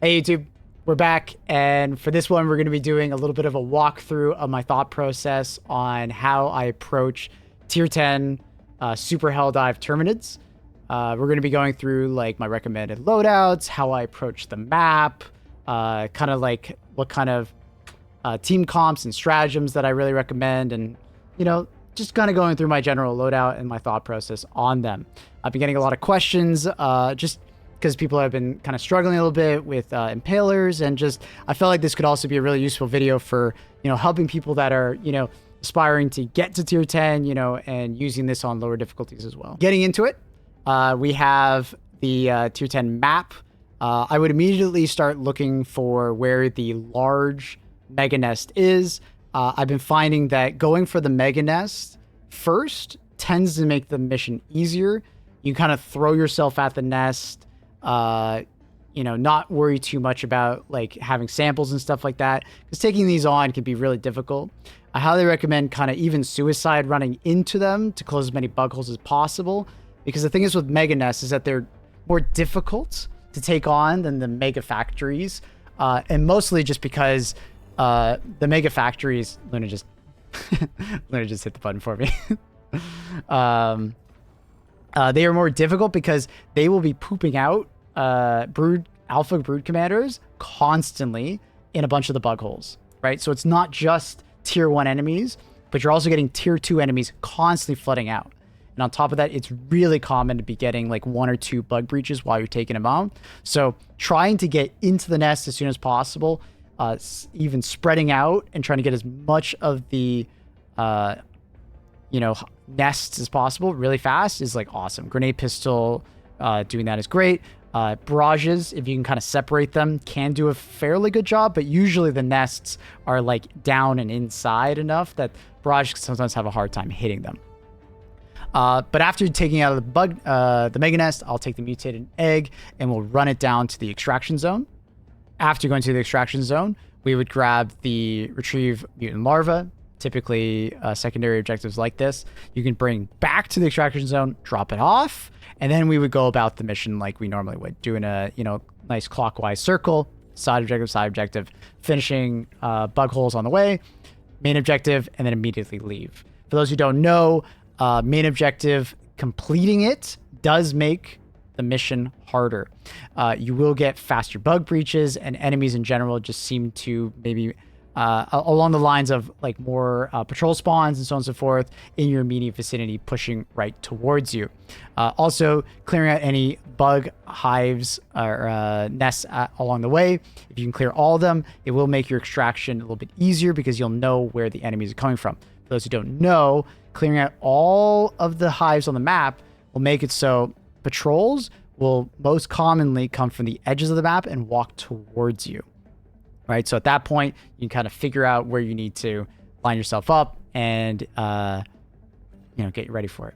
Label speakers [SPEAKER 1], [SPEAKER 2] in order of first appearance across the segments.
[SPEAKER 1] Hey YouTube, we're back, and for this one we're going to be doing a little bit of a walkthrough of my thought process on how I approach tier 10 super Helldive Terminids. We're going to be going through like my recommended loadouts, how I approach the map, kind of like what kind of team comps and stratagems that I really recommend, and just kind of going through my general loadout and my thought process on them. I've been getting a lot of questions just because people have been kind of struggling a little bit with impalers, and just I felt like this could also be a really useful video for helping people that are aspiring to get to tier 10, and using this on lower difficulties as well. Getting into it, we have the tier 10 map. I would immediately start looking for where the large mega nest is. I've been finding that going for the mega nest first tends to make the mission easier. You kind of throw yourself at the nest, not worry too much about like having samples and stuff like that, because taking these on can be really difficult. I highly recommend kind of even suicide running into them to close as many bug holes as possible, because the thing is with mega nests is that they're more difficult to take on than the mega factories, and mostly just because the mega factories, Luna just hit the button for me. They are more difficult because they will be pooping out alpha brood commanders constantly in a bunch of the bug holes, right? So it's not just tier 1 enemies, but you're also getting tier 2 enemies constantly flooding out. And on top of that, it's really common to be getting like 1 or 2 bug breaches while you're taking them out. So trying to get into the nest as soon as possible, even spreading out and trying to get as much of the nests as possible really fast is like awesome. Grenade pistol, doing that is great. Barrages, if you can kind of separate them, can do a fairly good job, but usually the nests are like down and inside enough that barrages sometimes have a hard time hitting them. But after taking out the mega nest, I'll take the mutated egg and we'll run it down to the extraction zone. After going to the extraction zone, we would grab the retrieve mutant larva. Typically, secondary objectives like this, you can bring back to the extraction zone, drop it off, and then we would go about the mission like we normally would, doing a nice clockwise circle, side objective, finishing bug holes on the way, main objective, and then immediately leave. For those who don't know, main objective, completing it does make the mission harder. You will get faster bug breaches, and enemies in general just seem to maybe along the lines of like more patrol spawns and so on and so forth in your immediate vicinity, pushing right towards you. Also, clearing out any bug hives or nests along the way. If you can clear all of them, it will make your extraction a little bit easier because you'll know where the enemies are coming from. For those who don't know, clearing out all of the hives on the map will make it so patrols will most commonly come from the edges of the map and walk towards you. Right, so at that point, you can kind of figure out where you need to line yourself up and, get you ready for it.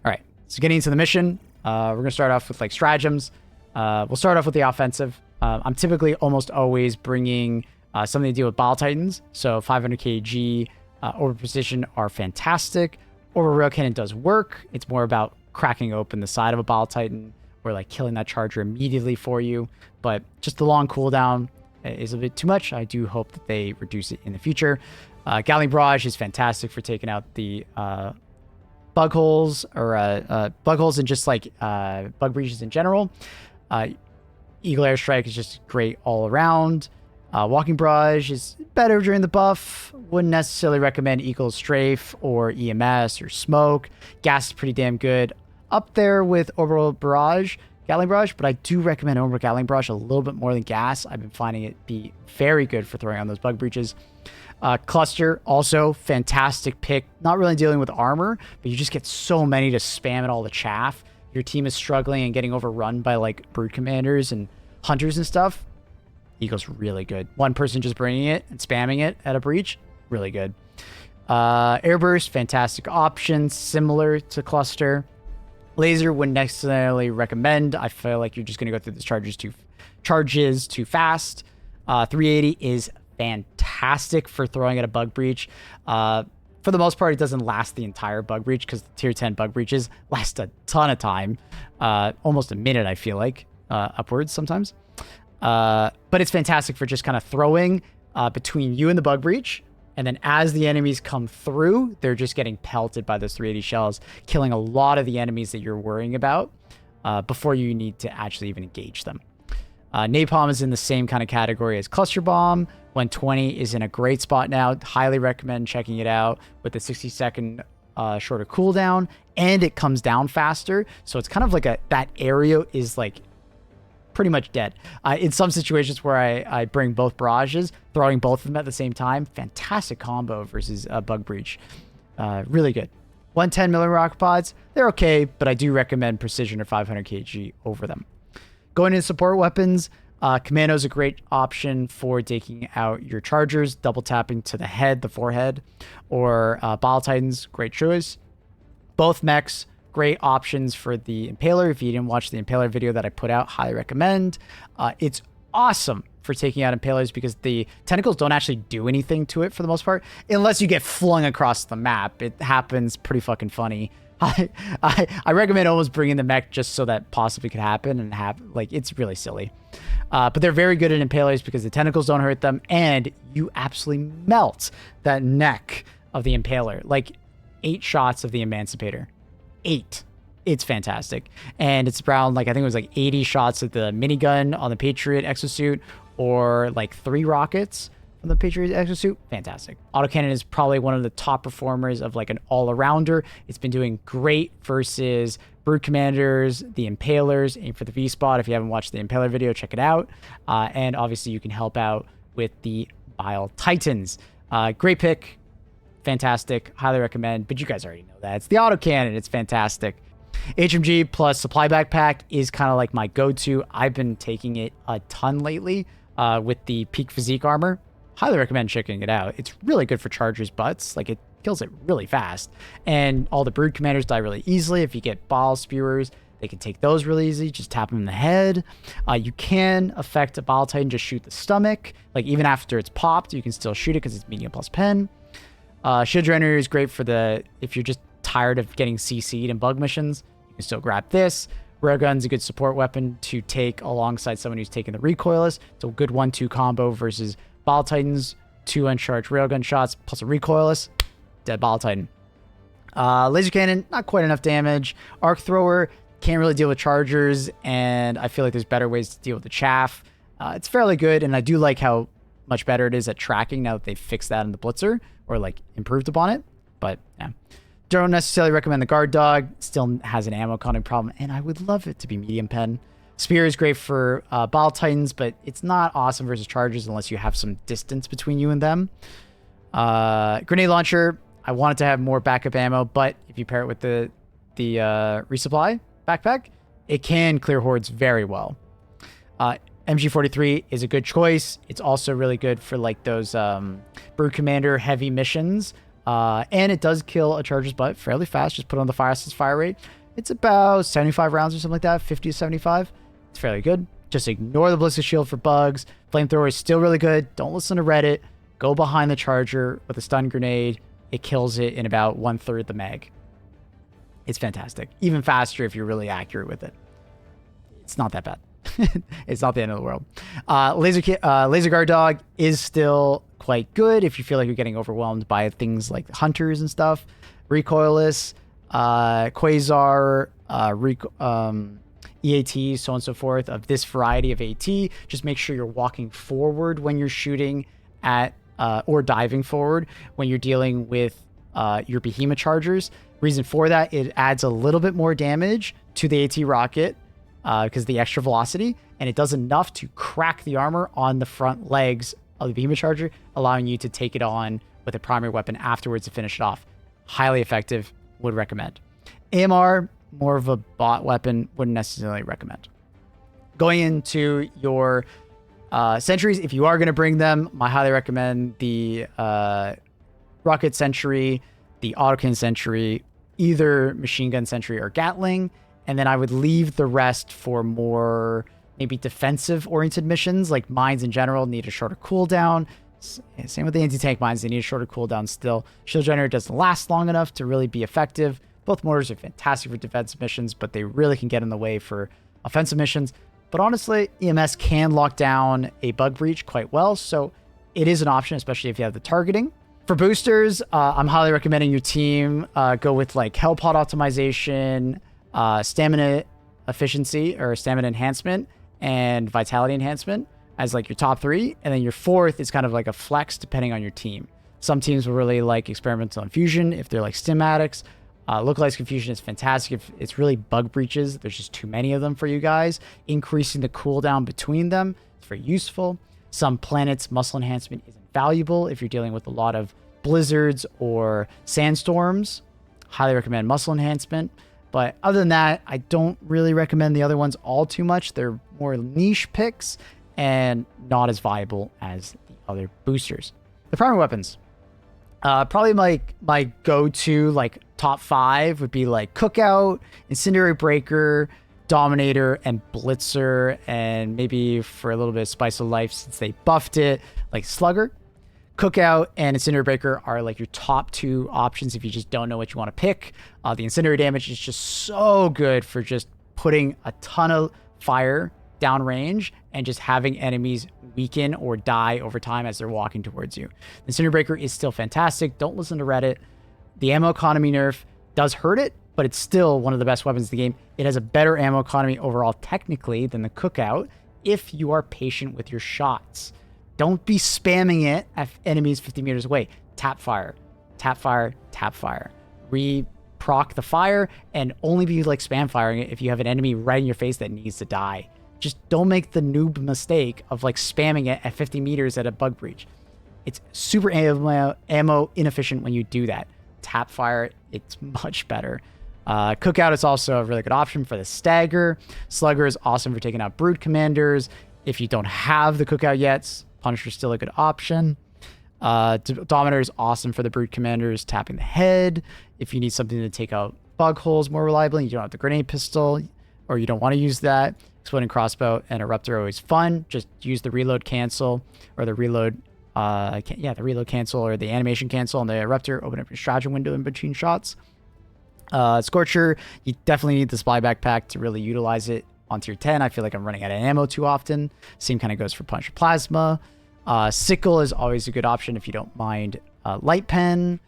[SPEAKER 1] All right, so getting into the mission, we're going to start off with like stratagems. We'll start off with the offensive. I'm typically almost always bringing something to deal with Bile Titans. So 500 kg over precision are fantastic. Orbital Rail Cannon does work. It's more about cracking open the side of a Bile Titan or like killing that charger immediately for you. But just the long cooldown is a bit too much. I do hope that they reduce it in the future. Gatling Barrage is fantastic for taking out the bug holes and just like bug breaches in general. Eagle Airstrike is just great all around. Walking Barrage is better during the buff. Wouldn't necessarily recommend Eagle Strafe or EMS or Smoke. Gas is pretty damn good. Up there with Orbital Barrage, Gatling Barrage, but I do recommend Orbital Gatling Barrage a little bit more than Gas. I've been finding it be very good for throwing on those bug breaches. Cluster, also fantastic pick. Not really dealing with armor, but you just get so many to spam at all the chaff. Your team is struggling and getting overrun by like brood commanders and hunters and stuff. Eagle's really good. One person just bringing it and spamming it at a breach, really good. Airburst, fantastic option, similar to Cluster. Laser wouldn't necessarily recommend. I feel like you're just going to go through the charges too fast. 380 is fantastic for throwing at a bug breach. For the most part, it doesn't last the entire bug breach because the tier 10 bug breaches last a ton of time. Almost a minute, I feel like, upwards sometimes. But it's fantastic for just kind of throwing between you and the bug breach. And then as the enemies come through, they're just getting pelted by those 380 shells, killing a lot of the enemies that you're worrying about before you need to actually even engage them. Napalm is in the same kind of category as Cluster Bomb. 120 is in a great spot now. Highly recommend checking it out with the 60-second shorter cooldown, and it comes down faster. So it's kind of like that area is like pretty much dead. In some situations where I bring both barrages, throwing both of them at the same time, fantastic combo versus Bug Breach. Really good. 110 millimeter rocket pods, they're okay, but I do recommend Precision or 500 kg over them. Going into support weapons, Commando is a great option for taking out your chargers, double tapping to the head, the forehead, or Bile Titans, great choice. Both mechs, great options for the Impaler. If you didn't watch the Impaler video that I put out, highly recommend. It's awesome for taking out Impalers because the tentacles don't actually do anything to it for the most part, unless you get flung across the map. It happens pretty fucking funny. I recommend almost bringing the mech just so that possibly could happen and have, like, it's really silly. But they're very good at Impalers because the tentacles don't hurt them, and you absolutely melt that neck of the Impaler. Like 8 shots of the Emancipator. 8. It's fantastic. And it's around, like, I think it was like 80 shots of the minigun on the Patriot exosuit, or like 3 rockets from the Patriot exosuit. Fantastic. Autocannon is probably one of the top performers of like an all-arounder. It's been doing great versus Brood Commanders, the Impalers. Aim for the V-spot. If you haven't watched the Impaler video, check it out. And obviously you can help out with the Bile Titans. Great pick. Fantastic. Highly recommend. But you guys already know that. It's the autocannon. It's fantastic. HMG plus supply backpack is kind of like my go-to. I've been taking it a ton lately with the peak physique armor. Highly recommend checking it out. It's really good for chargers' butts. Like, it kills it really fast. And all the Brood Commanders die really easily. If you get Bile Spewers, they can take those really easy. Just tap them in the head. You can affect a Bile Titan, just shoot the stomach. Like, even after it's popped, you can still shoot it because it's medium plus pen. Shield Generator is great for if you're just tired of getting CC'd in bug missions, you can still grab this. Railgun's a good support weapon to take alongside someone who's taking the recoilless. It's a good 1-2 combo versus Bile Titans, 2 uncharged railgun shots plus a recoilless, dead Bile Titan. Laser Cannon, not quite enough damage. Arc Thrower, can't really deal with chargers, and I feel like there's better ways to deal with the chaff. It's fairly good, and I do like how much better it is at tracking now that they've fixed that in the Blitzer, or like improved upon it. But yeah, don't necessarily recommend the Guard Dog. Still has an ammo counting problem, and I would love it to be medium pen. Spear is great for Bile Titans, but it's not awesome versus chargers unless you have some distance between you and them. Grenade Launcher, I wanted to have more backup ammo, but if you pair it with the resupply backpack, it can clear hordes very well. MG43 is a good choice. It's also really good for like those Brood Commander heavy missions. And it does kill a charger's butt fairly fast. Just put on the fire rate. It's about 75 rounds or something like that, 50 to 75. It's fairly good. Just ignore the Ballistic Shield for bugs. Flamethrower is still really good. Don't listen to Reddit. Go behind the charger with a stun grenade. It kills it in about 1/3 the mag. It's fantastic. Even faster if you're really accurate with it. It's not that bad. It's not the end of the world. Laser Guard Dog is still quite good if you feel like you're getting overwhelmed by things like hunters and stuff. Recoilless, Quasar, EAT, so on and so forth, of this variety of AT. Just make sure you're walking forward when you're shooting at, or diving forward when you're dealing with your Behemoth chargers. Reason for that, it adds a little bit more damage to the AT rocket because of the extra velocity, and it does enough to crack the armor on the front legs of the Behemoth charger, allowing you to take it on with a primary weapon afterwards to finish it off. Highly effective, would recommend. AMR, more of a bot weapon, wouldn't necessarily recommend. Going into your sentries, if you are going to bring them, I highly recommend the rocket sentry, the autocannon sentry, either machine gun sentry or Gatling, and then I would leave the rest for more maybe defensive oriented missions, like mines in general need a shorter cooldown. Same with the anti-tank mines, they need a shorter cooldown still. Shield Generator doesn't last long enough to really be effective. Both mortars are fantastic for defensive missions, but they really can get in the way for offensive missions. But honestly, EMS can lock down a bug breach quite well, so it is an option, especially if you have the targeting. For boosters, I'm highly recommending your team go with like health pod optimization, stamina efficiency or stamina enhancement, and vitality enhancement as like your top 3. And then your 4th is kind of like a flex depending on your team. Some teams will really like experimental infusion if they're like stim addicts. Localized confusion is fantastic if it's really bug breaches. There's just too many of them for you guys. Increasing the cooldown between them is very useful. Some planets, muscle enhancement is invaluable if you're dealing with a lot of blizzards or sandstorms. Highly recommend muscle enhancement. But other than that, I don't really recommend the other ones all too much. They're more niche picks and not as viable as the other boosters. The primary weapons. Probably my go-to like top 5 would be like Cookout, Incendiary Breaker, Dominator, and Blitzer, and maybe for a little bit of Spice of Life since they buffed it, like Slugger. Cookout and Incendiary Breaker are like your top 2 options if you just don't know what you want to pick. The incendiary damage is just so good for just putting a ton of fire downrange and just having enemies weaken or die over time as they're walking towards you. The Incendiary Breaker is still fantastic. Don't listen to Reddit. The ammo economy nerf does hurt it, but it's still one of the best weapons in the game. It has a better ammo economy overall technically than the Cookout if you are patient with your shots. Don't be spamming it at enemies 50 meters away. Tap fire, tap fire, tap fire. Re-proc the fire and only be like spam firing it if you have an enemy right in your face that needs to die. Just don't make the noob mistake of like spamming it at 50 meters at a bug breach. It's super ammo inefficient when you do that. Tap fire, it's much better. Cookout is also a really good option for the stagger. Slugger is awesome for taking out brood commanders. If you don't have the Cookout yet, Punisher is still a good option. Dominator is awesome for the brood commanders, tapping the head. If you need something to take out bug holes more reliably, you don't have the grenade pistol, or you don't want to use that. Exploding crossbow and Eruptor are always fun. Just use the reload cancel or the reload, the reload cancel or the animation cancel on the Eruptor. Open up your stratagem window in between shots. Scorcher, you definitely need the supply backpack to really utilize it on tier 10. I feel like I'm running out of ammo too often. Same kind of goes for Punisher Plasma. Sickle is always a good option if you don't mind Light Pen.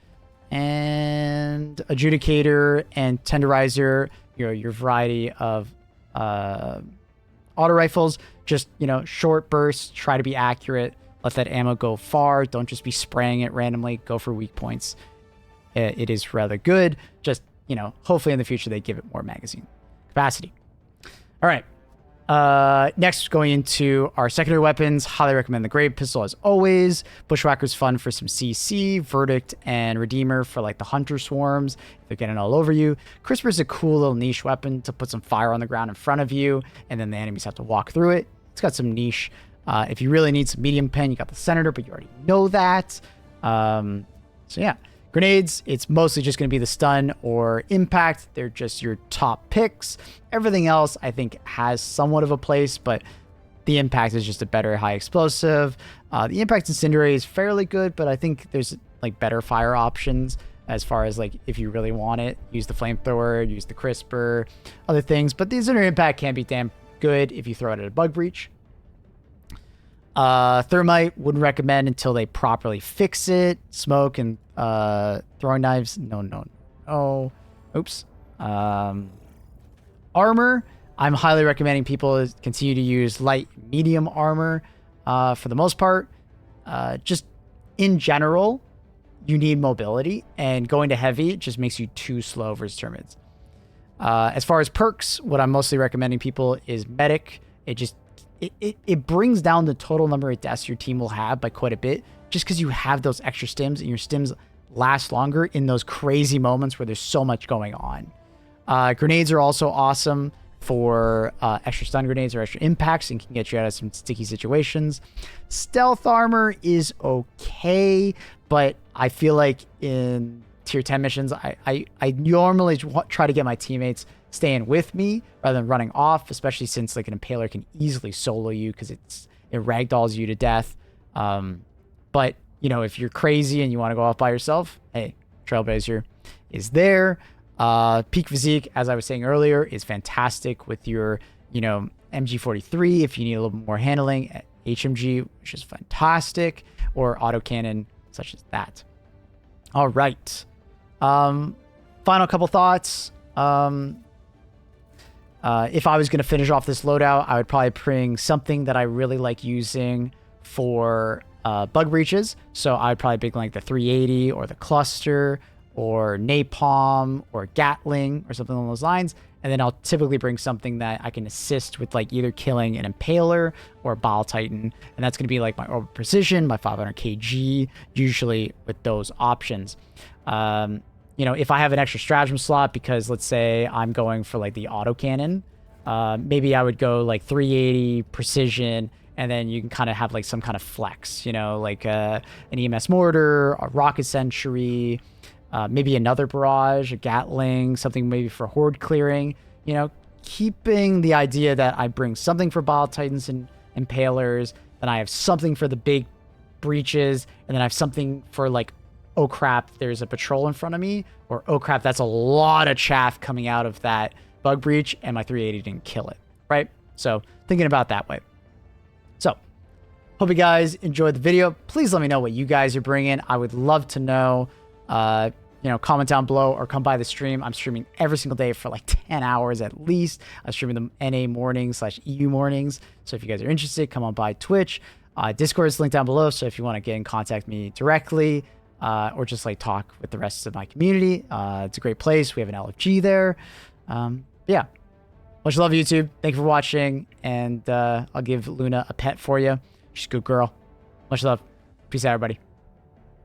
[SPEAKER 1] And Adjudicator and Tenderizer, your variety of auto rifles. Just, short bursts, try to be accurate, let that ammo go far. Don't just be spraying it randomly. Go for weak points. It is rather good. Just, hopefully in the future they give it more magazine capacity. All right. Next, going into our secondary weapons, highly recommend the Grave Pistol as always. Bushwhacker's fun for some CC, Verdict, and Redeemer for like the Hunter Swarms if they're getting all over you. Crisper's a cool little niche weapon to put some fire on the ground in front of you, and then the enemies have to walk through it. It's got some niche. If you really need some medium pen, you got the Senator, but you already know that. So yeah. Grenades, it's mostly just going to be the stun or impact. They're just your top picks. Everything else, I think, has somewhat of a place, but the impact is just a better high explosive. The impact incendiary is fairly good, but I think there's like better fire options as far as like if you really want it. Use the flamethrower, use the crisper, other things. But the incendiary impact can be damn good if you throw it at a bug breach. Thermite wouldn't recommend until they properly fix it. Smoke and throwing knives, no. Oops. Armor, I'm highly recommending people continue to use light medium armor for the most part. Just in general, you need mobility, and going to heavy just makes you too slow versus Terminids. As far as perks, what I'm mostly recommending people is Medic. It brings down the total number of deaths your team will have by quite a bit, just because you have those extra stims, and your stims last longer in those crazy moments where there's so much going on. Grenades are also awesome for extra stun grenades or extra impacts and can get you out of some sticky situations. Stealth armor is okay, but I feel like in tier 10 missions, I normally try to get my teammates staying with me rather than running off, especially since like an impaler can easily solo you because it ragdolls you to death. But if you're crazy and you want to go off by yourself, hey, Trailblazer is there. Peak physique, as I was saying earlier, is fantastic with your MG43 if you need a little bit more handling, HMG, which is fantastic, or autocannon such as that. All right. Final couple thoughts. If I was going to finish off this loadout, I would probably bring something that I really like using for bug breaches. So I would probably bring like the 380 or the cluster or napalm or gatling or something along those lines. And then I'll typically bring something that I can assist with, like either killing an impaler or a bile titan. And that's going to be like my orbital precision, my 500 kg, usually with those options. You know, if I have an extra stratagem slot, because let's say I'm going for like the autocannon, maybe I would go like 380 precision, and then you can kind of have like some kind of flex, you know, like an EMS mortar, a rocket sentry, maybe another barrage, a gatling, something maybe for horde clearing, you know, keeping the idea that I bring something for bile titans and impalers, then I have something for the big breaches, and then I have something for like, oh crap, there's a patrol in front of me, or oh crap, that's a lot of chaff coming out of that bug breach and my 380 didn't kill it, right? So thinking about that way. So hope you guys enjoyed the video. Please let me know what you guys are bringing. I would love to know. You know, comment down below or come by the stream. I'm streaming every single day for like 10 hours at least. I'm streaming the NA mornings / EU mornings. So if you guys are interested, come on by Twitch. Discord is linked down below. So if you want to get in contact with me directly, or just like talk with the rest of my community, it's a great place. We have an LFG there. Yeah, much love, YouTube. Thank you for watching, and I'll give Luna a pet for you. She's a good girl. Much love. Peace out, everybody.